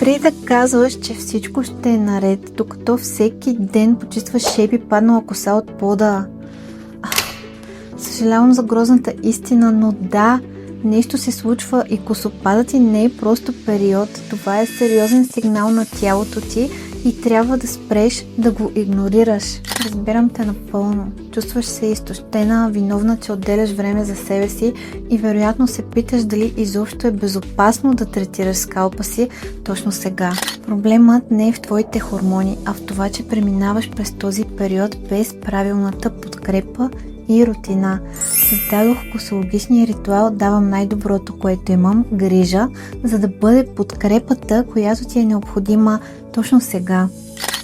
Спри да казваш, че всичко ще е наред, докато всеки ден почистваш шеби паднала коса от пода. Съжалявам за грозната истина, но да, нещо се случва и косопадът ти не е просто период. Това е сериозен сигнал на тялото ти и трябва да спреш да го игнорираш. Разбирам те напълно. Чувстваш се изтощена, виновна, че отделяш време за себе си и вероятно се питаш дали изобщо е безопасно да третираш скалпа си точно сега. Проблемът не е в твоите хормони, а в това, че преминаваш през този период без правилната подкрепа и рутина. Създадох косологичния ритуал, давам най-доброто, което имам, грижа, за да бъде подкрепата, която ти е необходима точно сега.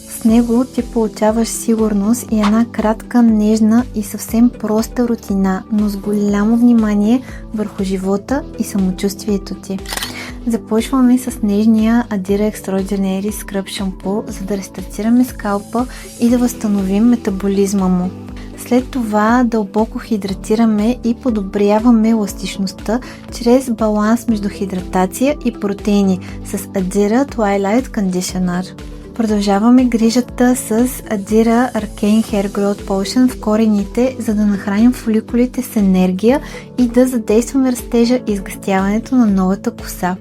С него ти получаваш сигурност и една кратка, нежна и съвсем проста рутина, но с голямо внимание върху живота и самочувствието ти. Започваме с нежния Adira Extraordinary Scrub шампу, за да рестартираме скалпа и да възстановим метаболизма му. След това дълбоко хидратираме и подобряваме еластичността чрез баланс между хидратация и протеини с Adira Twilight Conditioner. Продължаваме грижата с Adira Arcane Hair Growth Potion в корените, за да нахраним фоликулите с енергия и да задействаме растежа и изгъстяването на новата коса.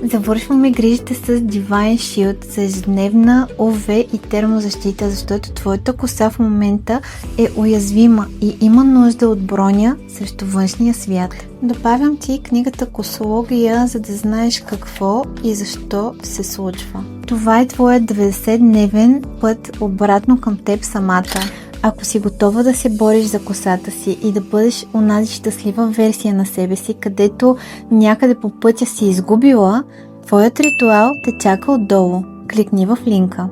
Завършваме грижите с Divine Shield за ежедневна UV и термозащита, защото твоята коса в момента е уязвима и има нужда от броня срещу външния свят. Добавям ти книгата Косология, за да знаеш какво и защо се случва. Това е твоят 90-дневен път обратно към теб самата. Ако си готова да се бориш за косата си и да бъдеш онази щастлива версия на себе си, където някъде по пътя си изгубила, твоят ритуал те чака отдолу. Кликни в линка.